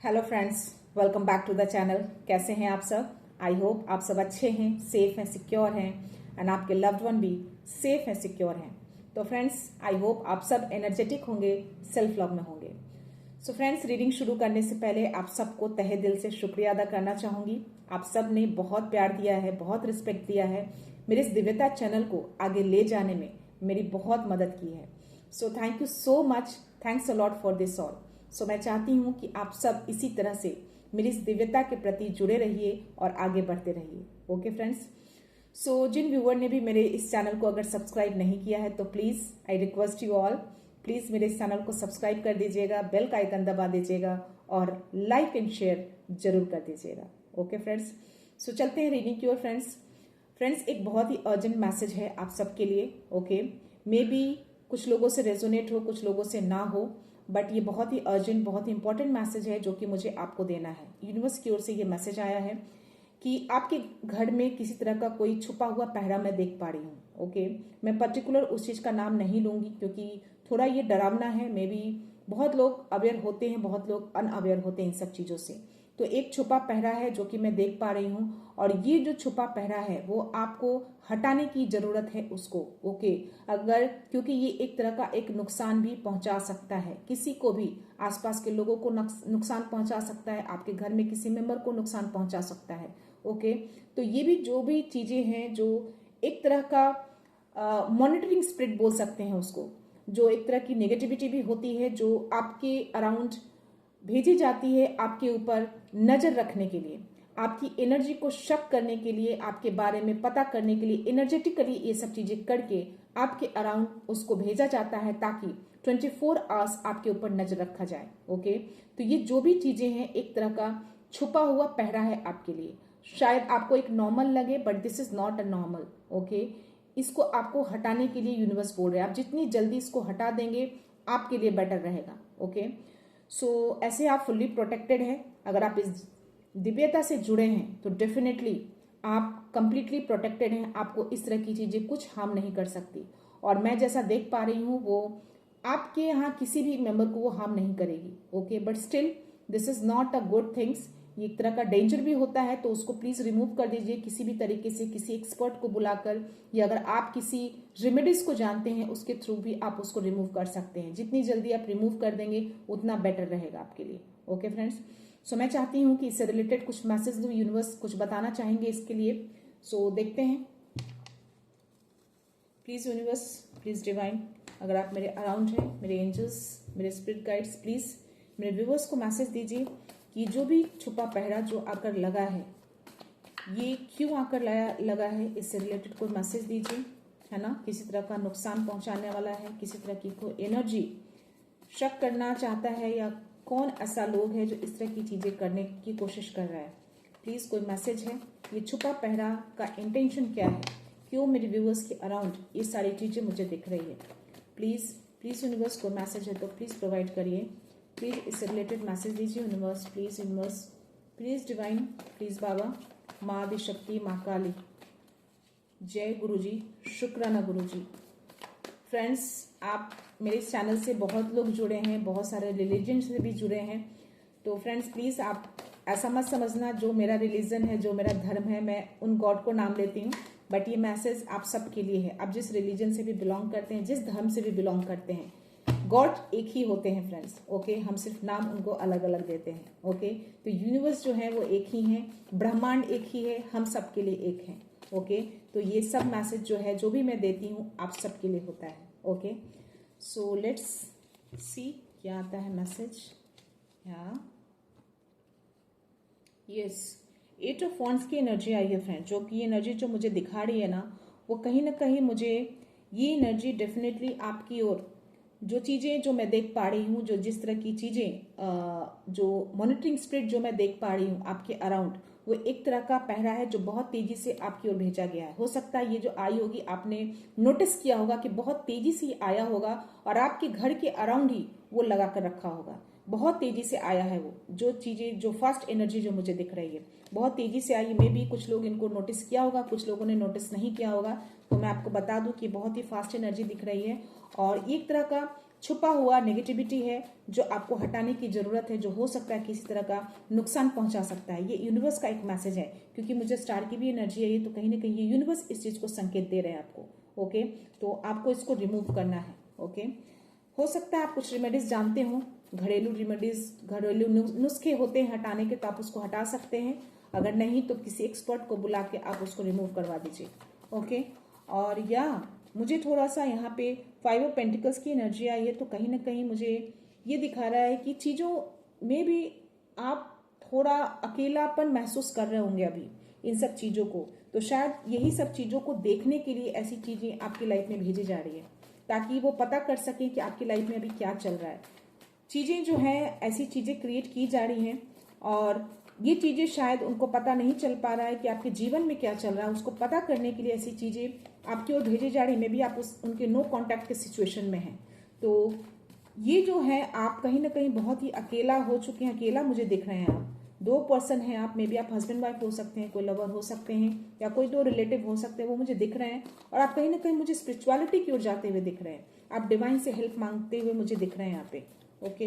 Hello friends, welcome back to the channel. कैसे हैं आप सब? आई होप आप सब अच्छे हैं, सेफ हैं, सिक्योर हैं एंड आपके लव्ड वन भी सेफ हैं, सिक्योर हैं। तो फ्रेंड्स, आई होप आप सब एनर्जेटिक होंगे, सेल्फ लव में होंगे। सो फ्रेंड्स, रीडिंग शुरू करने से पहले आप सबको तहे दिल से शुक्रिया अदा करना चाहूंगी। आप सब ने बहुत प्यार दिया है, बहुत रिस्पेक्ट दिया है, मेरे इस दिव्यता चैनल को आगे ले जाने में मेरी बहुत मदद की है। So thank you so much, thanks a lot for this all. So मैं चाहती हूँ कि आप सब इसी तरह से मेरी इस दिव्यता के प्रति जुड़े रहिए और आगे बढ़ते रहिए। ओके फ्रेंड्स, सो जिन व्यूअर ने भी मेरे इस चैनल को अगर सब्सक्राइब नहीं किया है तो please I request you all, please मेरे इस चैनल को सब्सक्राइब कर दीजिएगा, बेल का आइकन दबा दीजिएगा और लाइक एंड शेयर जरूर कर दीजिएगा। ओके फ्रेंड्स, सो चलते हैं रीडिंग की ओर। फ्रेंड्स, एक बहुत ही अर्जेंट मैसेज है आप सबके लिए। ओके, मे बी कुछ लोगों से रेजोनेट हो, कुछ लोगों से ना हो, बट ये बहुत ही अर्जेंट, बहुत ही इंपॉर्टेंट मैसेज है जो कि मुझे आपको देना है। यूनिवर्स की ओर से ये मैसेज आया है कि आपके घर में किसी तरह का कोई छुपा हुआ पहरा मैं देख पा रही हूँ। ओके, मैं पर्टिकुलर उस चीज़ का नाम नहीं लूंगी क्योंकि थोड़ा ये डरावना है। मे बी बहुत लोग अवेयर होते हैं, बहुत लोग अनअवेयर होते हैं इन सब चीज़ों से। तो एक छुपा पहरा है जो कि मैं देख पा रही हूँ और ये जो छुपा पहरा है वो आपको हटाने की जरूरत है उसको। ओके, अगर क्योंकि ये एक तरह का एक नुकसान भी पहुंचा सकता है, किसी को भी, आसपास के लोगों को नुकसान पहुंचा सकता है, आपके घर में किसी मेंबर को नुकसान पहुंचा सकता है। ओके, तो ये भी जो भी चीजें हैं जो एक तरह का मॉनिटरिंग स्पिरिट बोल सकते हैं उसको, जो एक तरह की नेगेटिविटी भी होती है जो आपके अराउंड भेजी जाती है आपके ऊपर नजर रखने के लिए, आपकी एनर्जी को शक करने के लिए, आपके बारे में पता करने के लिए, एनर्जेटिकली ये सब चीजें करके आपके अराउंड उसको भेजा जाता है ताकि 24 आवर्स आपके ऊपर नजर रखा जाए। ओके, तो ये जो भी चीजें हैं एक तरह का छुपा हुआ पहरा है आपके लिए। शायद आपको एक नॉर्मल लगे but this is not a normal. Okay, इसको आपको हटाने के लिए यूनिवर्स बोल रहे हैं, आप जितनी जल्दी इसको हटा देंगे आपके लिए बेटर रहेगा। ओके, सो ऐसे आप फुल्ली प्रोटेक्टेड हैं। अगर आप इस दिव्यता से जुड़े हैं तो डेफिनेटली आप कंप्लीटली प्रोटेक्टेड हैं, आपको इस तरह की चीजें कुछ हार्म नहीं कर सकती। और मैं जैसा देख पा रही हूँ वो आपके यहाँ किसी भी मेंबर को वो हार्म नहीं करेगी। Okay, but still this is not a good things. ये एक तरह का डेंजर भी होता है, तो उसको प्लीज रिमूव कर दीजिए किसी भी तरीके से, किसी एक्सपर्ट को बुलाकर, या अगर आप किसी रेमेडीज को जानते हैं उसके थ्रू भी आप उसको रिमूव कर सकते हैं। जितनी जल्दी आप रिमूव कर देंगे उतना बेटर रहेगा आपके लिए। ओके फ्रेंड्स, सो मैं चाहती हूँ कि इससे रिलेटेड कुछ मैसेज दो, यूनिवर्स कुछ बताना चाहेंगे इसके लिए। सो देखते हैं। प्लीज यूनिवर्स, प्लीज डिवाइन, अगर आप मेरे अराउंड हैं, मेरे एंजल्स, मेरे स्पिरिट गाइड्स, प्लीज मेरे व्यूवर्स को मैसेज दीजिए कि जो भी छुपा पहरा जो आकर लगा है ये क्यों आकर लगा है, इससे रिलेटेड कोई मैसेज दीजिए, है ना। किसी तरह का नुकसान पहुंचाने वाला है, किसी तरह की कोई एनर्जी शक करना चाहता है, या कौन ऐसा लोग है जो इस तरह की चीजें करने की कोशिश कर रहा है। प्लीज कोई मैसेज है, ये छुपा पहरा का इंटेंशन क्या है, क्यों मेरे व्यूवर्स के अराउंड ये सारी चीजें मुझे दिख रही है। प्लीज प्लीज यूनिवर्स को मैसेज है तो प्लीज प्रोवाइड करिए, प्लीज इससे रिलेटेड मैसेज दीजिए universe, please universe, please divine, please बाबा, माँ आदिशक्ति, माँ काली, जय गुरुजी, शुक्राना गुरुजी। फ्रेंड्स, आप मेरे इस चैनल से बहुत लोग जुड़े हैं, बहुत सारे रिलीजन से भी जुड़े हैं। तो फ्रेंड्स प्लीज आप ऐसा मत समझना जो मेरा रिलीजन है, जो मेरा धर्म है, मैं उन गॉड को नाम लेती हूँ, बट ये मैसेज आप सबके लिए है। आप जिस रिलीजन से भी बिलोंग करते हैं, जिस धर्म से भी बिलोंग करते हैं, गॉड एक ही होते हैं फ्रेंड्स। ओके, हम सिर्फ नाम उनको अलग अलग देते हैं। ओके, तो यूनिवर्स जो है वो एक ही है, ब्रह्मांड एक ही है, हम सबके लिए एक है। ओके, तो ये सब मैसेज जो है, जो भी मैं देती हूँ, आप सबके लिए होता है। ओके, सो लेट्स सी क्या आता है मैसेज। यस, 8 ऑफ वॉन्ड्स की एनर्जी आई है फ्रेंड, जो कि एनर्जी जो मुझे दिखा रही है ना, वो कहीं ना कहीं मुझे ये एनर्जी डेफिनेटली आपकी ओर, जो चीजें जो मैं देख पा रही हूँ, जो जिस तरह की चीजें, जो मॉनिटरिंग स्पिरिट जो मैं देख पा रही हूँ आपके अराउंड, वो एक तरह का पहरा है जो बहुत तेजी से आपकी ओर भेजा गया है। हो सकता है ये जो आई होगी आपने नोटिस किया होगा कि बहुत तेजी से आया होगा और आपके घर के अराउंड ही वो लगा कर रखा होगा। बहुत तेजी से आया है वो जो चीजें, जो फास्ट एनर्जी जो मुझे दिख रही है बहुत तेजी से आई। मे भी कुछ लोग इनको नोटिस किया होगा, कुछ लोगों ने नोटिस नहीं किया होगा। तो मैं आपको बता दूं कि बहुत ही फास्ट एनर्जी दिख रही है और एक तरह का छुपा हुआ नेगेटिविटी है जो आपको हटाने की जरूरत है, जो हो सकता है किसी तरह का नुकसान पहुंचा सकता है। ये यूनिवर्स का एक मैसेज है, क्योंकि मुझे स्टार की भी एनर्जी है, तो कहीं ना कहीं ये यूनिवर्स इस चीज को संकेत दे रहे हैं आपको। ओके, तो आपको इसको रिमूव करना है। ओके, हो सकता है आप कुछ रेमेडीज जानते हो, घरेलू रेमेडीज, घरेलू नुस्खे होते हैं हटाने के, तो आप उसको हटा सकते हैं। अगर नहीं तो किसी एक्सपर्ट को बुला के आप उसको रिमूव करवा दीजिए। ओके, और या मुझे थोड़ा सा यहाँ पे 5 ऑफ पेंटिकल्स की एनर्जी आई है, तो कहीं ना कहीं मुझे ये दिखा रहा है कि चीज़ों में भी आप थोड़ा अकेलापन महसूस कर रहे होंगे अभी इन सब चीज़ों को, तो शायद यही सब चीज़ों को देखने के लिए ऐसी चीज़ें आपकी लाइफ में भेजी जा रही है, ताकि वो पता कर सकें कि आपकी लाइफ में अभी क्या चल रहा है। चीज़ें जो हैं ऐसी चीज़ें क्रिएट की जा रही हैं, और ये चीज़ें शायद उनको पता नहीं चल पा रहा है कि आपके जीवन में क्या चल रहा है, उसको पता करने के लिए ऐसी चीज़ें आपकी ओर भेजी जा रही है। मे भी आप उनके नो कॉन्टैक्ट के सिचुएशन में हैं, तो ये जो है आप कहीं ना कहीं बहुत ही अकेला हो चुके हैं। अकेला मुझे दिख रहे हैं आप, 2 पर्सन हैं आप, मे बी आप हस्बैंड वाइफ हो सकते हैं, कोई लवर हो सकते हैं, या कोई 2 रिलेटिव हो सकते हैं, वो मुझे दिख रहे हैं। और आप कहीं ना कहीं मुझे स्पिरिचुअलिटी की ओर जाते हुए दिख रहे हैं, आप डिवाइन से हेल्प मांगते हुए मुझे दिख रहे हैं यहाँ पे। ओके,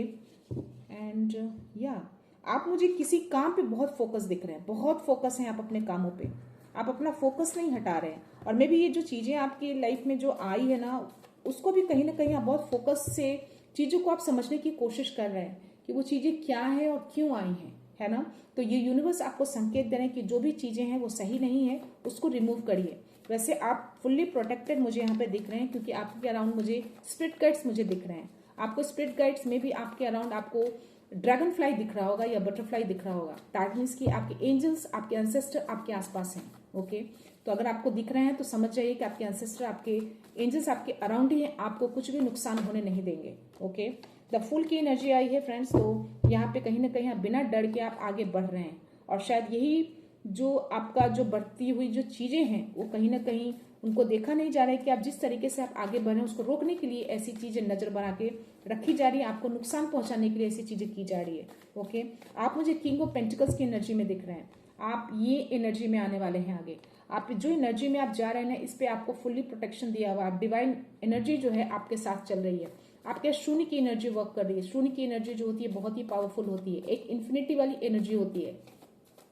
एंड या आप मुझे किसी काम पे बहुत फोकस दिख रहे हैं, बहुत फोकस हैं आप अपने कामों पे, आप अपना फोकस नहीं हटा रहे हैं। और मे बी ये जो चीज़ें आपकी लाइफ में जो आई है ना, उसको भी कहीं ना कहीं आप बहुत फोकस से चीज़ों को आप समझने की कोशिश कर रहे हैं कि वो चीज़ें क्या है और क्यों आई हैं, है ना। तो ये यूनिवर्स आपको संकेत दे रहे हैं कि जो भी चीज़ें हैं वो सही नहीं है, उसको रिमूव करिए। वैसे आप फुल्ली प्रोटेक्टेड मुझे यहाँ पे दिख रहे हैं, क्योंकि आपके अराउंड मुझे स्पिरिट गाइड्स मुझे दिख रहे हैं। आपको स्पिरिट गाइड्स में भी आपके अराउंड आपको ड्रैगन फ्लाई दिख रहा होगा या बटरफ्लाई दिख रहा होगा। दैट मीन्स कि आपके एंजल्स, आपके एंसेस्टर आपके आसपास हैं। ओके, तो अगर आपको दिख रहे हैं तो समझ जाइए कि आपके एंसेस्टर, आपके एंजल्स आपके अराउंड ही हैं, आपको कुछ भी नुकसान होने नहीं देंगे। ओके, द फुल की एनर्जी आई है फ्रेंड्स, तो यहाँ पे कहीं ना कहीं आप बिना डर के आप आगे बढ़ रहे हैं, और शायद यही जो आपका जो बढ़ती हुई जो चीजें हैं वो कहीं ना कहीं उनको देखा नहीं जा रहा है कि आप जिस तरीके से आप आगे बढ़ रहे हैं उसको रोकने के लिए ऐसी चीजें नजर बना के रखी जा रही है, आपको नुकसान पहुंचाने के लिए ऐसी चीजें की जा रही है। ओके, आप मुझे किंग ऑफ पेंटिकल्स की एनर्जी में दिख रहे हैं, आप ये एनर्जी में आने वाले हैं आगे। आप जो एनर्जी में आप जा रहे हैं इस पे आपको फुल्ली प्रोटेक्शन दिया हुआ, डिवाइन एनर्जी जो है आपके साथ चल रही है। आपके शून्य की एनर्जी वर्क कर रही है। शून्य की एनर्जी जो होती है बहुत ही पावरफुल होती है, एक इन्फिनिटी वाली एनर्जी होती है।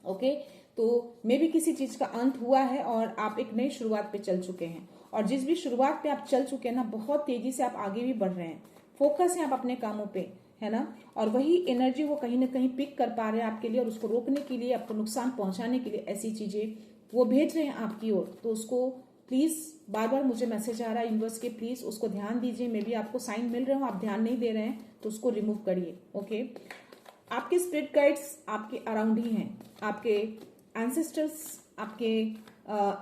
ओके, तो मे भी किसी चीज का अंत हुआ है और आप एक नई शुरुआत पे चल चुके हैं, और जिस भी शुरुआत पे आप चल चुके हैं ना, बहुत तेजी से आप आगे भी बढ़ रहे हैं, फोकस है आप अपने कामों पे, है ना। और वही एनर्जी वो कहीं ना कहीं पिक कर पा रहे हैं आपके लिए, और उसको रोकने के लिए, आपको नुकसान पहुंचाने के लिए ऐसी चीजें वो भेज रहे हैं आपकी ओर। तो उसको प्लीज, बार बार मुझे मैसेज आ रहा है यूनिवर्स के, प्लीज उसको ध्यान दीजिए। मे बी आपको साइन मिल रहे हो, आप ध्यान नहीं दे रहे हैं, तो उसको रिमूव करिए। ओके, आपके स्पिरिट गाइड्स आपके अराउंड ही हैं, आपके एंसेस्टर्स, आपके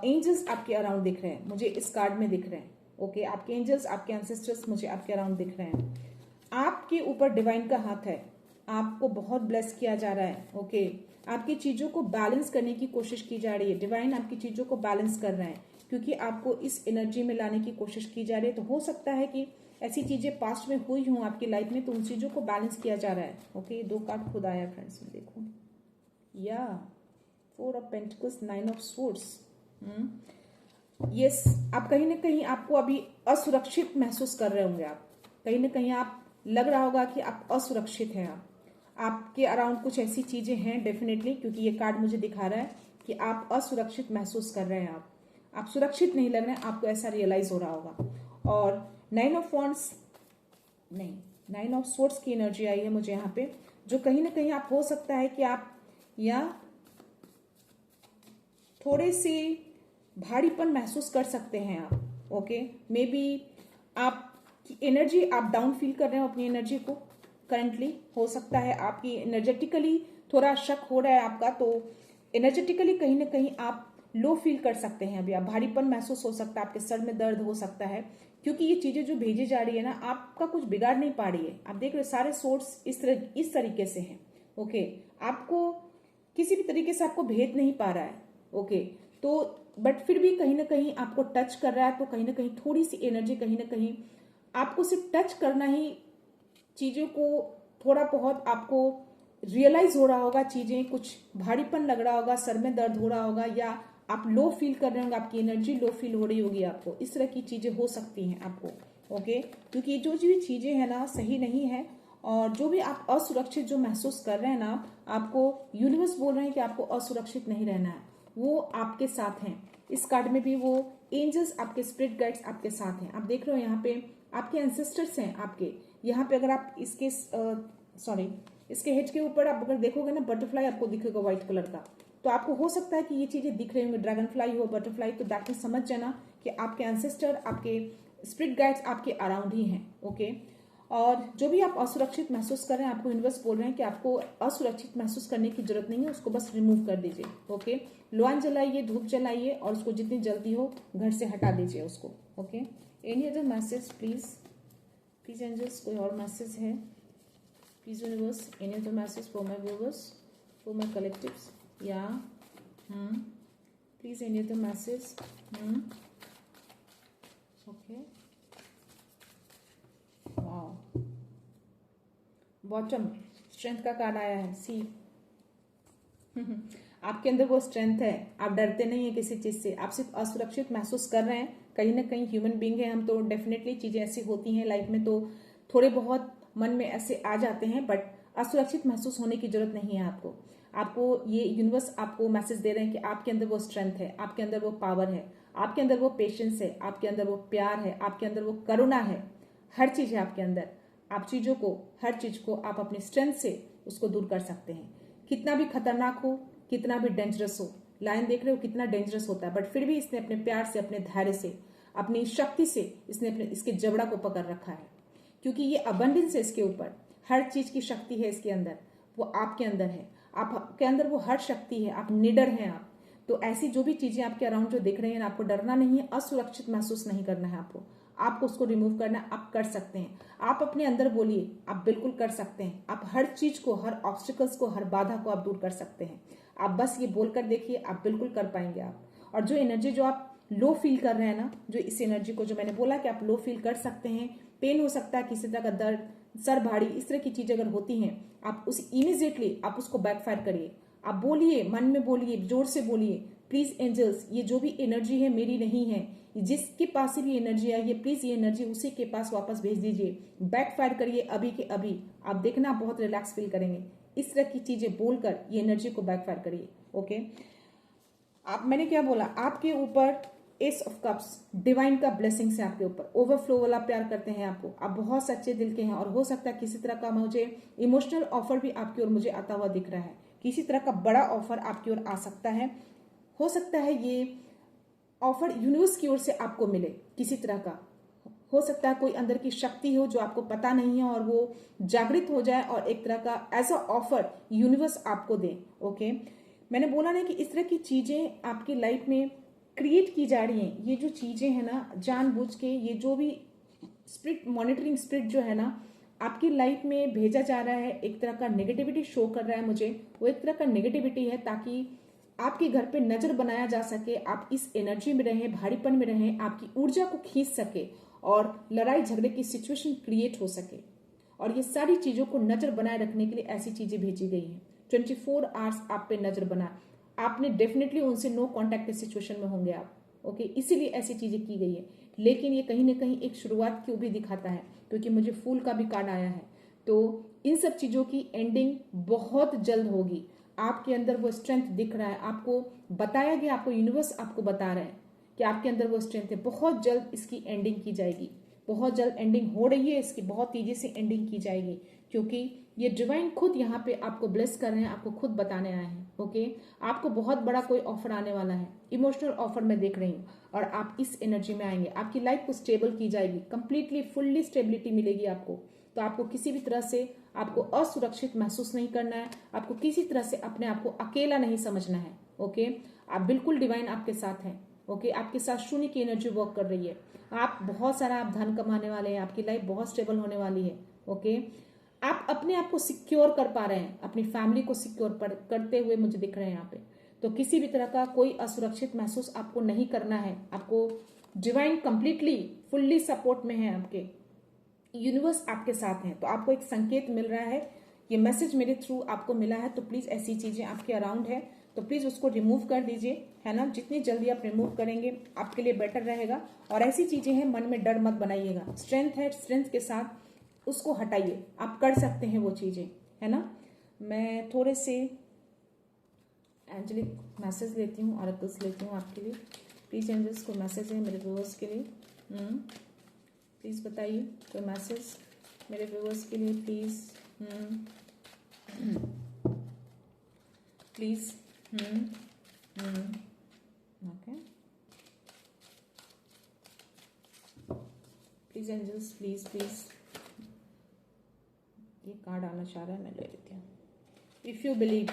एंजल्स आपके अराउंड दिख रहे हैं, मुझे इस कार्ड में दिख रहे हैं। ओके, आपके एंजल्स, आपके एंसेस्टर्स मुझे आपके अराउंड दिख रहे हैं। आपके ऊपर डिवाइन का हाथ है, आपको बहुत ब्लेस किया जा रहा है। ओके, आपकी चीजों को बैलेंस करने की कोशिश की जा रही है, डिवाइन आपकी चीजों को बैलेंस कर रहे हैं, क्योंकि आपको इस एनर्जी में लाने की कोशिश की जा रही है। तो हो सकता है कि ऐसी चीजें पास्ट में हुई हों आपकी लाइफ में, तो उन चीजों को बैलेंस किया जा रहा है। ओके, 2 कार्ड खुद आया फ्रेंड्स, में देखो, या 4 of pentacles, 9 of swords. Yes, आप कहीं ना कहीं आपको अभी असुरक्षित महसूस कर रहे होंगे। आप कहीं ना कहीं आप लग रहा होगा कि आप असुरक्षित हैं। आपके अराउंड कुछ ऐसी चीजें हैं डेफिनेटली, क्योंकि ये कार्ड मुझे दिखा रहा है कि आप असुरक्षित महसूस कर रहे हैं। आप सुरक्षित नहीं लग रहे हैं, आपको ऐसा रियलाइज हो रहा होगा। और 9 ऑफ वॉन्ड्स नहीं, 9 ऑफ स्वॉर्ड्स की एनर्जी आई है मुझे यहाँ पे, जो कहीं ना कहीं आप, हो सकता है कि आप या थोड़े से भारीपन महसूस कर सकते हैं आप। ओके, मे बी आपकी एनर्जी, आप डाउन फील कर रहे हो अपनी एनर्जी को करंटली। हो सकता है आपकी एनर्जेटिकली थोड़ा शक हो रहा है आपका, तो एनर्जेटिकली कहीं ना कहीं आप लो फील कर सकते हैं अभी। आप भारीपन महसूस हो सकता है, आपके सर में दर्द हो सकता है, क्योंकि ये चीजें जो भेजी जा रही है ना, आपका कुछ बिगाड़ नहीं पा रही है। आप देख रहे हो सारे सोर्स इस तरीके से हैं। ओके, आपको किसी भी तरीके से आपको भेद नहीं पा रहा है। ओके, तो बट फिर भी कहीं ना कहीं आपको टच कर रहा है, तो कहीं ना कहीं थोड़ी सी एनर्जी, कहीं ना कहीं आपको सिर्फ टच करना ही चीजों को थोड़ा बहुत आपको रियलाइज हो रहा होगा, चीजें कुछ भारीपन लग रहा होगा, सर में दर्द हो रहा होगा, या आप लो फील कर रहे होंगे, आपकी एनर्जी लो फील हो रही होगी आपको। इस तरह की चीजें हो सकती हैं आपको। ओके, क्योंकि जो भी चीजें हैं ना सही नहीं है, और जो भी आप असुरक्षित जो महसूस कर रहे हैं ना, आपको यूनिवर्स बोल रहे हैं कि आपको असुरक्षित नहीं रहना है, वो आपके साथ हैं। इस कार्ड में भी वो एंजल्स, आपके स्पिरिट गाइड्स आपके साथ हैं। आप देख रहे हो यहाँ पे आपके एंसेस्टर्स हैं आपके। यहाँ पे अगर आप इसके इसके हेड के ऊपर आप अगर देखोगे ना, बटरफ्लाई आपको दिखेगा व्हाइट कलर का। तो आपको हो सकता है कि ये चीजें दिख रही होंगी, ड्रैगन फ्लाई हो, बटरफ्लाई, तो दैट में समझ जाना कि आपके एंसेस्टर, आपके स्पिरिट गाइड्स आपके अराउंड ही हैं। ओके, और जो भी आप असुरक्षित महसूस कर रहे हैं, आपको यूनिवर्स बोल रहे हैं कि आपको असुरक्षित महसूस करने की जरूरत नहीं है, उसको बस रिमूव कर दीजिए। ओके, लोआन जलाइए, धूप जलाइए, और उसको जितनी जल्दी हो घर से हटा दीजिए उसको। Okay, any other message please, please angels, कोई और मैसेज है please universe, any other message for my viewers, for my collectives, या please any other message. Okay, bottom strength का कार्ड आया है, सी आपके अंदर वो स्ट्रेंथ है, आप डरते नहीं है किसी चीज से, आप सिर्फ असुरक्षित महसूस कर रहे हैं। कहीं ना कहीं ह्यूमन बीइंग है हम, तो डेफिनेटली चीजें ऐसी होती हैं लाइफ में, तो थोड़े बहुत मन में ऐसे आ जाते हैं, बट असुरक्षित महसूस होने की जरूरत नहीं है आपको। आपको ये यूनिवर्स आपको मैसेज दे रहे हैं कि आपके अंदर वो स्ट्रेंथ है, आपके अंदर वो पावर है, आपके अंदर वो पेशेंस है, आपके अंदर वो प्यार है, आपके अंदर वो करुणा है, हर चीज है आपके अंदर। आप चीजों को, हर चीज को आप अपनी स्ट्रेंथ से उसको दूर कर सकते हैं। कितना भी खतरनाक हो, कितना भी डेंजरस हो, लायन देख रहे हो कितना डेंजरस होता है, बट फिर भी इसने अपने प्यार से, अपने धैर्य से, अपनी शक्ति से इसने अपने इसके जबड़ा को पकड़ रखा है, क्योंकि ये अबंडेंस है इसके ऊपर, हर चीज की शक्ति है इसके अंदर, वो आपके अंदर है, आपके अंदर वो हर शक्ति है, आप निडर हैं आप। तो ऐसी जो भी चीजें आपके अराउंड जो दिख रही हैं, आपको डरना नहीं है, असुरक्षित महसूस नहीं करना है आपको उसको रिमूव करना, आप कर सकते हैं। आप अपने अंदर बोलिए, आप बिल्कुल कर सकते हैं। आप हर चीज को, हर ऑब्स्टिकल्स को, हर बाधा को आप दूर कर सकते हैं। आप बस ये बोलकर देखिए, आप बिल्कुल कर पाएंगे आप। और जो एनर्जी जो आप लो फील कर रहे हैं ना, जो इस एनर्जी को, जो मैंने बोला कि आप लो फील कर सकते हैं, पेन हो सकता है, किसी तरह का दर्द, सर भारी, इस तरह की चीजें अगर होती हैं, आप उस इमीडिएटली आप उसको बैकफायर करिए। आप बोलिए, मन में बोलिए, जोर से बोलिए, प्लीज एंजल्स, ये जो भी एनर्जी है मेरी नहीं है, जिसके पास से भी एनर्जी आई है, प्लीज ये एनर्जी उसी के पास वापस भेज दीजिए, बैकफायर करिए अभी के अभी। आप देखना, आप बहुत रिलैक्स फील करेंगे। इस तरह की चीजें बोलकर ये एनर्जी को बैकफायर करिए। ओके, आप, मैंने क्या बोला, आपके ऊपर एस ऑफ कप्स, डिवाइन का ब्लेसिंग है आपके ऊपर, ओवरफ्लो वाला प्यार करते हैं आपको, आप बहुत सच्चे दिल के हैं, और हो सकता है किसी तरह का मुझे इमोशनल ऑफर भी आपकी ओर मुझे आता हुआ दिख रहा है, किसी तरह का बड़ा ऑफर आपकी ओर आ सकता है। हो सकता है ये ऑफर यूनिवर्स की ओर से आपको मिले, किसी तरह का हो सकता है, कोई अंदर की शक्ति हो जो आपको पता नहीं है, और वो जागृत हो जाए, और एक तरह का एज अ ऑफर यूनिवर्स आपको दे। ओके, मैंने बोला ना कि इस तरह की चीजें आपकी लाइफ में क्रिएट की जा रही हैं। ये जो चीजें हैं ना, जानबूझ के, ये जो भी स्पिरिट, मॉनिटरिंग स्पिरिट जो है ना, आपकी लाइफ में भेजा जा रहा है, एक तरह का नेगेटिविटी शो कर रहा है मुझे, वो एक तरह का नेगेटिविटी है, ताकि आपके घर पे नजर बनाया जा सके, आप इस एनर्जी में रहें, भारीपन में रहें, आपकी ऊर्जा को खींच सके, और लड़ाई झगड़े की सिचुएशन क्रिएट हो सके। और ये सारी चीजों को नजर बनाए रखने के लिए ऐसी चीजें भेजी गई हैं। 24 आवर्स आप पे नजर बना, आपने डेफिनेटली उनसे नो कॉन्टैक्ट की सिचुएशन में होंगे आप। ओके, इसीलिए ऐसी चीजें की गई है। लेकिन ये कहीं ना कहीं एक शुरुआत क्यों भी दिखाता है, क्योंकि मुझे फूल का भी कार्ड आया है। तो इन सब चीजों की एंडिंग बहुत जल्द होगी। आपके अंदर वो स्ट्रेंथ दिख रहा है, आपको बताया गया, आपको यूनिवर्स आपको बता रहा है कि आपके अंदर वो स्ट्रेंथ है। बहुत जल्द इसकी एंडिंग की जाएगी, बहुत जल्द एंडिंग हो रही है इसकी, बहुत तेजी से एंडिंग की जाएगी, क्योंकि ये डिवाइन खुद यहाँ पे आपको ब्लेस कर रहे हैं, आपको खुद बताने आए हैं। ओके, आपको बहुत बड़ा कोई ऑफर आने वाला है, इमोशनल ऑफर मैं देख रही हूँ, और आप इस एनर्जी में आएंगे। आपकी लाइफ को स्टेबल की जाएगी, कंप्लीटली फुल्ली स्टेबिलिटी मिलेगी आपको। तो आपको किसी भी तरह से आपको असुरक्षित महसूस नहीं करना है, आपको किसी तरह से अपने आप को अकेला नहीं समझना है। ओके, आप बिल्कुल डिवाइन आपके साथ हैं। ओके, आपके साथ शून्य की एनर्जी वर्क कर रही है। आप बहुत सारा आप धन कमाने वाले हैं, आपकी लाइफ बहुत स्टेबल होने वाली है। ओके, आप अपने आप को सिक्योर कर पा रहे हैं, अपनी फैमिली को सिक्योर करते हुए मुझे दिख रहे हैं यहाँ पे। तो किसी भी तरह का कोई असुरक्षित महसूस आपको नहीं करना है। आपको डिवाइन कंप्लीटली फुल्ली सपोर्ट में है, आपके यूनिवर्स आपके साथ हैं। तो आपको एक संकेत मिल रहा है, ये मैसेज मेरे थ्रू आपको मिला है, तो प्लीज ऐसी चीजें आपके अराउंड है तो प्लीज उसको रिमूव कर दीजिए, है ना। जितनी जल्दी आप रिमूव करेंगे आपके लिए बेटर रहेगा। और ऐसी चीजें हैं, मन में डर मत बनाइएगा। स्ट्रेंथ है, स्ट्रेंथ के साथ उसको हटाइए, आप कर सकते हैं वो चीजें, है ना। मैं थोड़े से एंजलिक मैसेज लेती हूँ, ऑरेकल्स लेती हूँ आपके लिए। प्लीज एंजल्स को मैसेज है मेरे व्यूअर्स के लिए, प्लीज बताइए कोई मैसेज मेरे व्यूअर्स के लिए, please please. Okay, please angels, please please. ये कार्ड आना चाह रहा है, मैं ले लेती हूँ। इफ यू बिलीव,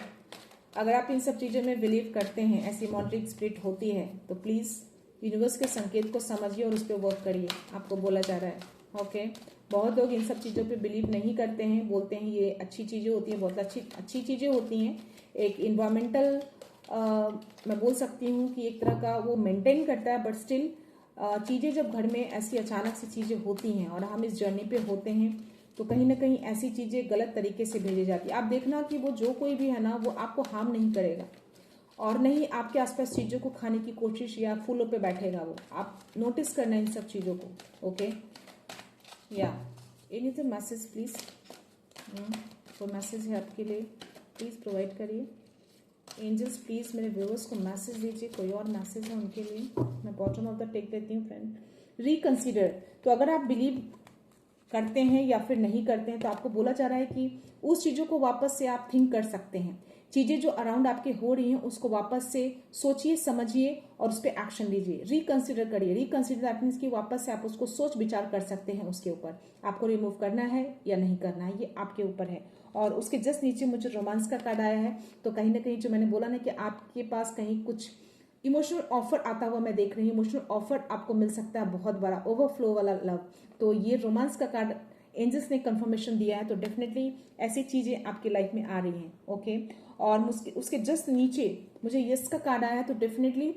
अगर आप इन सब चीज़ों में बिलीव करते हैं, ऐसी मॉनिटरिंग स्पिरिट होती है, तो प्लीज़ यूनिवर्स के संकेत को समझिए और उस पर वर्क करिए, आपको बोला जा रहा है। ओके, बहुत लोग इन सब चीज़ों पे बिलीव नहीं करते हैं, बोलते हैं ये अच्छी चीज़ें होती हैं, बहुत अच्छी चीज़ें होती हैं। एक इन्वायरमेंटल मैं बोल सकती हूँ कि एक तरह का वो मेंटेन करता है, बट स्टिल चीज़ें जब घर में ऐसी अचानक से चीज़ें होती हैं और हम इस जर्नी पे होते हैं, तो कहीं ना कहीं ऐसी चीज़ें गलत तरीके से भेजी जाती है। आप देखना कि वो जो कोई भी है ना, वो आपको हार्म नहीं करेगा और नहीं आपके आसपास चीज़ों को खाने की कोशिश या फूलों पे बैठेगा वो। आप नोटिस करना इन सब चीज़ों को। ओके, या एनी द मैसेज प्लीज, कोई मैसेज है आपके लिए, प्लीज़ प्रोवाइड करिए। एंजल्स प्लीज़ मेरे व्यूअर्स को मैसेज दीजिए, कोई और मैसेज है उनके लिए। मैं बॉटम ऑफ द टेक देती हूँ फ्रेंड। रिकंसीडर, तो अगर आप बिलीव करते हैं या फिर नहीं करते हैं, तो आपको बोला जा रहा है कि उस चीज़ों को वापस से आप थिंक कर सकते हैं। चीज़ें जो अराउंड आपके हो रही हैं उसको वापस से सोचिए, समझिए और उस पर एक्शन लीजिए। रिकंसिडर करिए। रिकंसिडर दैट मीन्स कि वापस से आप उसको सोच विचार कर सकते हैं उसके ऊपर, आपको रिमूव करना है या नहीं करना है, ये आपके ऊपर है। और उसके जस्ट नीचे मुझे रोमांस का कार्ड आया है, तो कहीं ना कहीं जो मैंने बोला ना कि आपके पास कहीं कुछ इमोशनल ऑफर आता हुआ मैं देख रही हूँ। इमोशनल ऑफर आपको मिल सकता है, बहुत बड़ा ओवरफ्लो वाला लव। तो ये रोमांस का कार्ड एंजल्स ने कंफर्मेशन दिया है, तो डेफिनेटली ऐसी चीजें आपकी लाइफ में आ रही हैं। ओके, और उसके जस्ट नीचे मुझे यस का कार्ड आया है, तो डेफिनेटली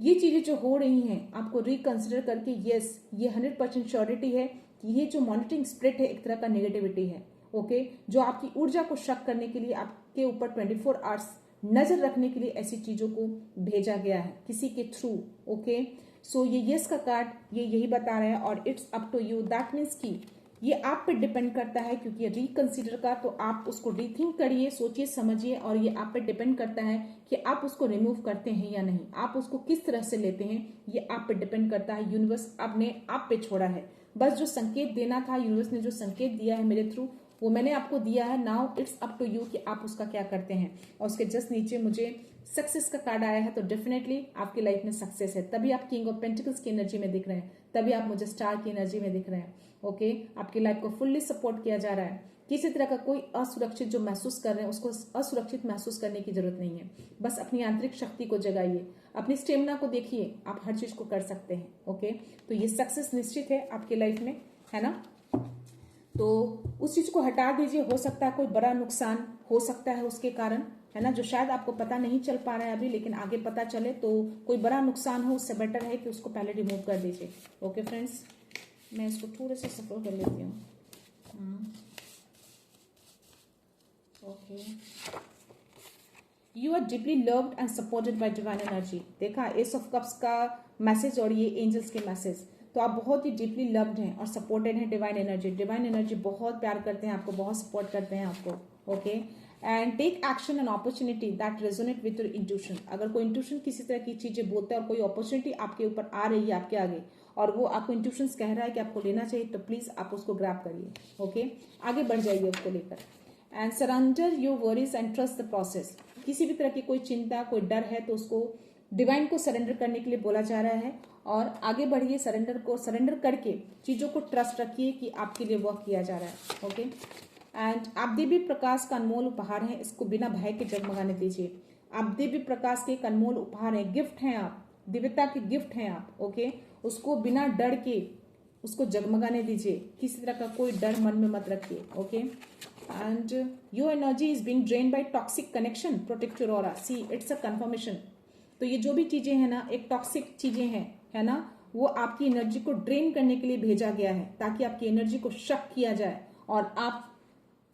ये चीजें जो हो रही हैं आपको रिकंसिडर करके यस, ये 100% श्योरिटी है कि ये जो मॉनिटरिंग स्पिरिट है एक तरह का नेगेटिविटी है। ओके, जो आपकी ऊर्जा को शक करने के लिए आपके ऊपर 24 आवर्स नजर रखने के लिए ऐसी चीजों को भेजा गया है किसी के थ्रू। ओके, सो ये यस का कार्ड ये यही बता रहा है, और it's up to you, that means कि ये आप पे डिपेंड करता है, क्योंकि ये रिकंसिडर का, तो आप उसको रीथिंक करिए, सोचिए समझिए, और ये आप पे डिपेंड करता है कि आप उसको रिमूव करते हैं या नहीं, आप उसको किस तरह से लेते हैं, ये आप पे डिपेंड करता है। यूनिवर्स आपने आप पे छोड़ा है, बस जो संकेत देना था यूनिवर्स ने जो संकेत दिया है मेरे थ्रू वो मैंने आपको दिया है। Now it's up to you कि आप उसका क्या करते हैं। और उसके जस्ट नीचे मुझे सक्सेस का कार्ड आया है, तो डेफिनेटली आपकी लाइफ में सक्सेस है, तभी आप किंग ऑफ पेंटिकल्स की एनर्जी में दिख रहे हैं, तभी आप मुझे स्टार की एनर्जी में दिख रहे हैं। ओके, आपकी लाइफ को फुल्ली सपोर्ट किया जा रहा है। किसी तरह का कोई असुरक्षित जो महसूस कर रहे हैं उसको असुरक्षित महसूस करने की जरूरत नहीं है। बस अपनी आंतरिक शक्ति को जगाइए, अपनी स्टेमिना को देखिए, आप हर चीज को कर सकते हैं। ओके, तो ये सक्सेस निश्चित है आपकी लाइफ में, है ना। तो उस चीज को हटा दीजिए। हो सकता है कोई बड़ा नुकसान हो सकता है उसके कारण, है ना, जो शायद आपको पता नहीं चल पा रहा है अभी, लेकिन आगे पता चले, तो कोई बड़ा नुकसान हो उससे बेटर है कि उसको पहले रिमूव कर दीजिए। ओके फ्रेंड्स, मैं इसको थोड़े से सफल कर लेती हूँ। Okay, you are deeply loved and supported by divine energy. देखा एस ऑफ कप्स का मैसेज और ये एंजल्स के मैसेज, तो आप बहुत ही डीपली लव्ड हैं और सपोर्टेड हैं डिवाइन एनर्जी। डिवाइन एनर्जी बहुत प्यार करते हैं आपको, बहुत सपोर्ट करते हैं आपको। Okay, and take action and opportunity that resonate with your intuition. अगर कोई इंट्यूशन किसी तरह की चीजें बोलता है और कोई अपॉर्चुनिटी आपके ऊपर आ रही है आपके आगे, और वो आपको इंट्यूशन कह रहा है कि आपको लेना चाहिए, तो प्लीज आप उसको ग्रैब करिए। ओके, आगे बढ़ जाइए उसको लेकर। And surrender your worries and trust the process. किसी भी तरह की कोई चिंता, कोई डर है, तो उसको डिवाइन को सरेंडर करने के लिए बोला जा रहा है, और आगे बढ़िए। सरेंडर करके चीजों को ट्रस्ट रखिए कि आपके लिए वर्क किया जा रहा है। ओके, एंड आप दिव्य प्रकाश का अनमोल उपहार है, इसको बिना भय के जगमगाने दीजिए। आप दिव्य प्रकाश के एक अनमोल उपहार है, गिफ्ट हैं आप, दिव्यता के गिफ्ट हैं आप। ओके, उसको बिना डर के उसको जगमगाने दीजिए, किसी तरह का कोई डर मन में मत रखिए। Okay, and your energy is being drained by toxic connection, protect your aura. See it's a confirmation. तो ये जो भी चीजें हैं ना, एक टॉक्सिक चीजें हैं, है ना, वो आपकी एनर्जी को ड्रेन करने के लिए भेजा गया है, ताकि आपकी एनर्जी को शक किया जाए और आप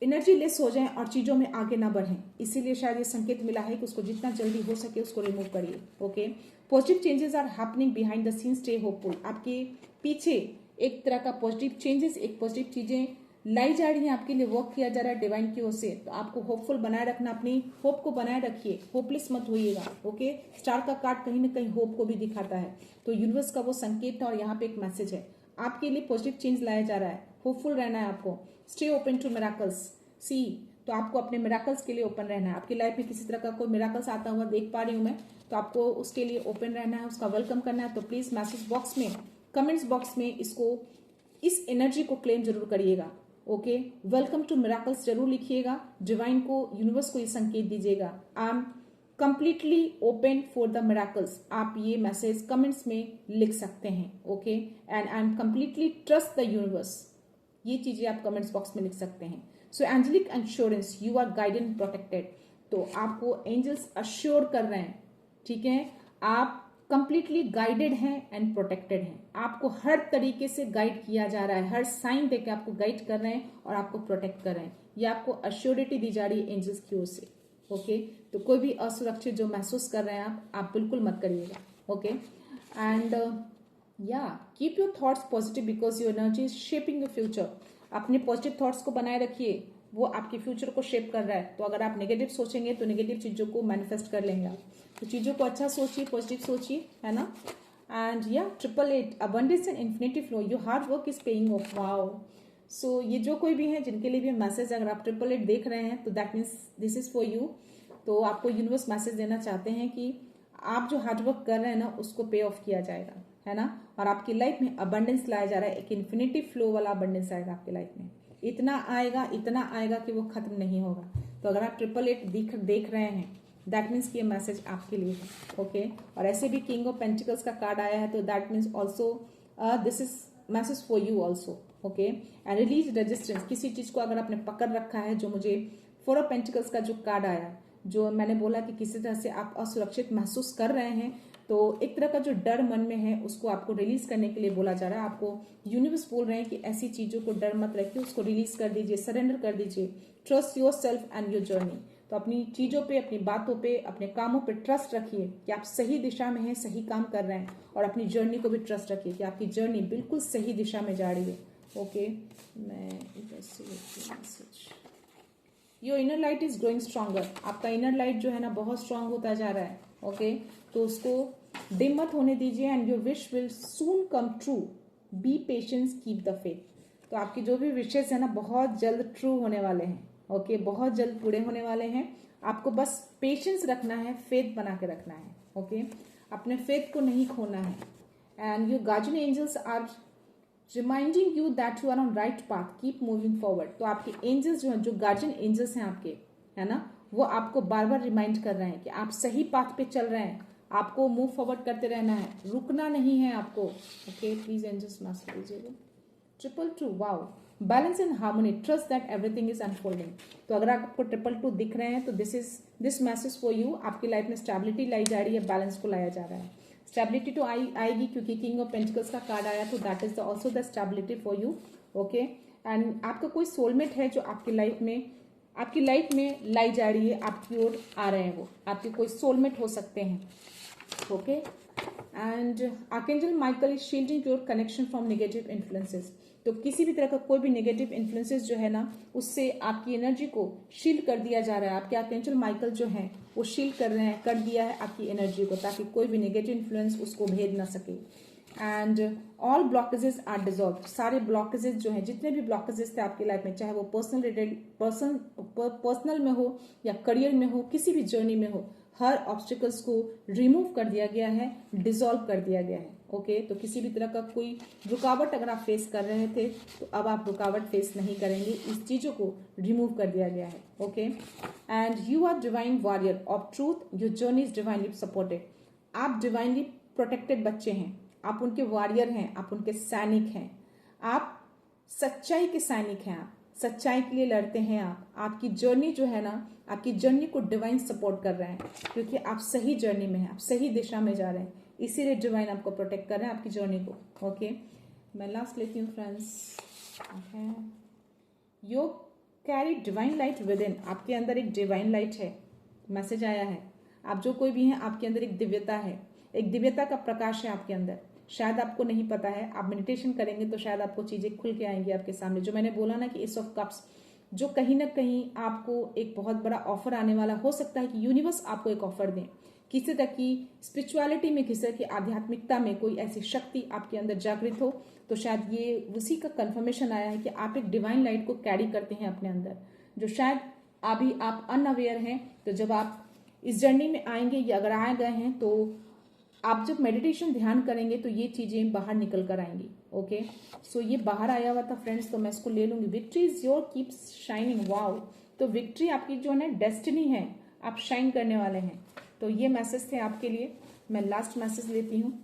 एनर्जी लेस हो जाए और चीज़ों में आगे ना बढ़ें, इसीलिए शायद ये संकेत मिला है कि उसको जितना जल्दी हो सके उसको रिमूव करिए। Okay, positive changes are happening behind the scene, stay hopeful. आपके पीछे एक तरह का पॉजिटिव चेंजेस, एक पॉजिटिव चीज़ें लाई जा रही हैं, आपके लिए वर्क किया जा रहा है डिवाइन की ओर से। तो आपको होपफुल बनाए रखना, अपनी होप को बनाए रखिए, होपलेस मत होइएगा। ओके, स्टार का कार्ड कहीं ना कहीं होप को भी दिखाता है, तो यूनिवर्स का वो संकेत था और यहाँ पे एक मैसेज है आपके लिए, पॉजिटिव चेंज लाया जा रहा है, होपफुल रहना है आपको। स्टे ओपन टू मिराकल्स, सी, तो आपको अपने मिराकल्स के लिए ओपन रहना है। आपकी लाइफ में किसी तरह का कोई मिराकल्स आता हुआ देख पा रही हूँ मैं, तो आपको उसके लिए ओपन रहना है, उसका वेलकम करना है। तो प्लीज मैसेज बॉक्स में, कमेंट्स बॉक्स में इसको, इस एनर्जी को क्लेम जरूर करिएगा। ओके, वेलकम टू मिराकल्स जरूर लिखिएगा, डिवाइन को, यूनिवर्स को ये संकेत दीजिएगा, I am completely open for the miracles. आप ये मैसेज कमेंट्स में लिख सकते हैं। Okay, and I am completely trust the universe, ये चीजें आप कमेंट्स बॉक्स में लिख सकते हैं। So angelic assurance, you are guided and protected, तो आपको एंजल्स अश्योर कर रहे हैं, ठीक है, आप कंप्लीटली गाइडेड हैं एंड प्रोटेक्टेड हैं। आपको हर तरीके से गाइड किया जा रहा है, हर साइन देके आपको गाइड कर रहे हैं और आपको प्रोटेक्ट कर रहे हैं। ये आपको अश्योरिटी दी जा रही है एंजल्स की ओर से। ओके, तो कोई भी असुरक्षित जो महसूस कर रहे हैं आप बिल्कुल मत करिएगा। ओके, एंड या keep your thoughts positive because your energy is shaping your future. अपने पॉजिटिव थॉट्स को बनाए रखिए, वो आपके फ्यूचर को शेप कर रहा है। तो अगर आप नेगेटिव सोचेंगे तो नेगेटिव चीजों को मैनिफेस्ट कर लेंगे आप। तो चीजों को अच्छा सोचिए, पॉजिटिव सोचिए, है ना। एंड या 888 abundance and infinity flow, your hard work is paying off. Wow, so ये जो कोई भी है जिनके लिए भी मैसेज, अगर आप 888 देख रहे हैं तो that means this is for you. तो आपको यूनिवर्स मैसेज देना चाहते हैं कि आप जो हार्डवर्क कर रहे हैं ना उसको पे ऑफ किया जाएगा, है ना, और आपकी लाइफ में अबंडेंस लाया जा रहा है, एक इन्फिनिटी फ्लो वाला अबंडेंस आएगा आपकी लाइफ में। इतना आएगा कि वो खत्म नहीं होगा। तो अगर आप 888 देख रहे हैं दैट मीन्स कि ये मैसेज आपके लिए है। ओके, और ऐसे भी किंग ऑफ पेंटिकल्स का कार्ड आया है, तो that means also this is message for you also. Okay, and release resistance, किसी चीज को अगर आपने पकड़ रखा है, जो मुझे 4 ऑफ पेंटिकल्स का जो कार्ड आया, जो मैंने बोला कि किसी तरह से आप असुरक्षित महसूस कर रहे हैं, तो एक तरह का जो डर मन में है उसको आपको रिलीज करने के लिए बोला जा रहा है। आपको यूनिवर्स बोल रहे हैं कि ऐसी चीजों को डर मत रखिए, उसको रिलीज कर दीजिए, सरेंडर कर दीजिए। Trust your self and your journey, तो अपनी चीजों पे, अपनी बातों पे, अपने कामों पे ट्रस्ट रखिए कि आप सही दिशा में हैं, सही काम कर रहे हैं, और अपनी जर्नी को भी ट्रस्ट रखिए कि आपकी जर्नी बिल्कुल सही दिशा में जा रही है। ओके, मैं इधर से message, your inner light is growing stronger, आपका इनर लाइट जो है ना बहुत स्ट्रांग होता जा रहा है। ओके, तो उसको डिम मत होने दीजिए, and your wish will soon come true, B patience, keep the faith. तो आपकी जो भी विशेष है ना बहुत जल्द ट्रू होने वाले हैं। ओके, बहुत जल्द पूरे होने वाले हैं। आपको बस पेशेंस रखना है, फेथ बना के रखना है। ओके, अपने फेथ को नहीं खोना है। And your guardian angels are reminding you that you are on right path, keep moving forward. तो आपके एंजल्स जो हैं, जो गार्जियन एंजल्स हैं आपके, है ना, वो आपको बार बार रिमाइंड कर रहे हैं कि आप सही पाथ पे चल रहे हैं, आपको मूव फॉरवर्ड करते रहना है, रुकना नहीं है आपको। ओके, प्लीज एंजल्स मैसेज दीजिएगा। 222, wow, balance and harmony, trust that everything is unfolding. तो अगर आपको 222 दिख रहे हैं तो दिस मैसेज फॉर यू। आपकी लाइफ में स्टेबिलिटी लाई जा रही है, बैलेंस को लाया जा रहा है। स्टेबिलिटी तो आएगी क्योंकि किंग ऑफ पेंटिकल्स का कार्ड आया, तो that is also the stability for you. Okay, and आपका कोई सोलमेट है जो आपकी लाइफ में लाई जा रही है, आपकी ओर आ रहे हैं, वो आपके कोई सोलमेट हो सकते हैं। Okay, and archangel Michael is shielding your connection from negative influences. तो किसी भी तरह का कोई भी नेगेटिव इन्फ्लुएंसेस जो है ना, उससे आपकी एनर्जी को शील्ड कर दिया जा रहा है। आपके आर्कएंजल माइकल जो है वो शील्ड कर दिया है आपकी एनर्जी को, ताकि कोई भी नेगेटिव इन्फ्लुएंस उसको भेद ना सके। And all blockages are dissolve, सारे ब्लॉकेजेस जो हैं, जितने भी ब्लॉकेजेस थे आपकी लाइफ में, चाहे वो पर्सनल में हो या करियर में हो, किसी भी जर्नी में हो, हर ऑब्स्टिकल्स को रिमूव कर दिया गया है, डिसॉल्व कर दिया गया है। ओके, तो किसी भी तरह का कोई रुकावट अगर आप फेस कर रहे थे तो अब आप रुकावट फेस नहीं करेंगे, इस चीजों को रिमूव कर दिया गया है। Okay, and you are divine warrior of truth, your journey is divinely supported. आप डिवाइनली प्रोटेक्टेड बच्चे हैं, आप उनके वॉरियर हैं, आप उनके सैनिक हैं, आप सच्चाई के सैनिक हैं, आप सच्चाई के लिए लड़ते हैं। आपकी जर्नी जो है ना, आपकी जर्नी को डिवाइन सपोर्ट कर रहे हैं, क्योंकि आप सही जर्नी में हैं, आप सही दिशा में जा रहे हैं, इसीलिए डिवाइन आपको प्रोटेक्ट कर रहे हैं, आपकी जर्नी को। ओके, मैं लास्ट लेती हूँ friends. Your carry divine light with in, आपके अंदर एक डिवाइन लाइट है, मैसेज आया है। आप जो कोई भी हैं, आपके अंदर एक दिव्यता है, एक दिव्यता का प्रकाश है आपके अंदर। शायद आपको नहीं पता है, आप मेडिटेशन करेंगे तो शायद आपको चीजें खुल के आएंगी आपके सामने। जो मैंने बोला ना कि एस ऑफ कप्स, जो कहीं ना कहीं आपको एक बहुत बड़ा ऑफर आने वाला हो सकता है कि यूनिवर्स आपको एक ऑफर दें, किसी तरह की स्पिरिचुअलिटी में, किसी तरह की आध्यात्मिकता में कोई ऐसी शक्ति आपके अंदर जागृत हो। तो शायद ये उसी का कंफर्मेशन आया है कि आप एक डिवाइन लाइट को कैरी करते हैं अपने अंदर, जो शायद अभी आप अनअवेयर हैं। तो जब आप इस जर्नी में आएंगे या अगर आ गए हैं तो आप जब मेडिटेशन ध्यान करेंगे तो ये चीजें बाहर निकल कर आएंगी। ओके, सो ये बाहर आया हुआ था फ्रेंड्स, तो मैं इसको ले लूंगी। Victory is your, keep shining. Wow, तो विक्ट्री आपकी जो है डेस्टिनी है, आप शाइन करने वाले हैं। तो ये मैसेज थे आपके लिए। मैं लास्ट मैसेज लेती हूँ।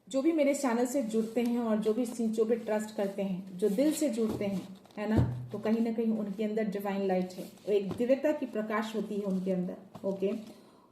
जो भी मेरे चैनल से जुड़ते हैं और जो भी ट्रस्ट करते हैं, जो दिल से जुड़ते हैं, है ना, तो कहीं ना कहीं उनके अंदर डिवाइन लाइट है, एक दिव्यता की प्रकाश होती है उनके अंदर। ओके,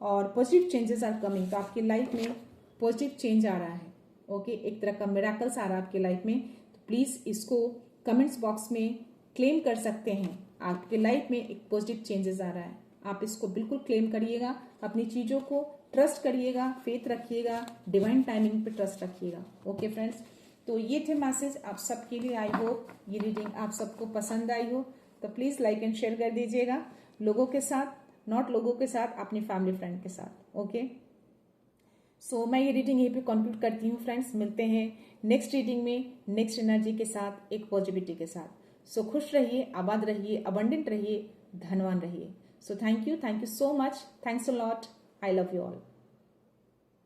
और पॉजिटिव चेंजेस आर कमिंग, तो आपकी लाइफ में पॉजिटिव चेंज आ रहा है। ओके, एक तरह का मिराकल्स आ रहा है आपकी लाइफ में। तो प्लीज इसको कमेंट्स बॉक्स में क्लेम कर सकते हैं, आपकी लाइफ में एक पॉजिटिव चेंजेस आ रहा है। आप इसको बिल्कुल क्लेम करिएगा, अपनी चीजों को ट्रस्ट करिएगा, फेथ रखिएगा, डिवाइन टाइमिंग पे ट्रस्ट रखिएगा। ओके फ्रेंड्स, तो ये थे मैसेज आप सबके लिए। आई होप ये रीडिंग आप सबको पसंद आई हो, तो प्लीज लाइक एंड शेयर कर दीजिएगा लोगों के साथ, नॉट लोगों के साथ, अपनी फैमिली फ्रेंड के साथ। ओके, सो मैं ये रीडिंग यहीं पे कंक्लूड करती हूँ फ्रेंड्स। मिलते हैं नेक्स्ट रीडिंग में, नेक्स्ट एनर्जी के साथ, एक पॉजिटिविटी के साथ। सो खुश रहिए, आबाद रहिए, अबंडेंट रहिए, धनवान रहिए। सो thank you so much, thanks a lot, I love you all.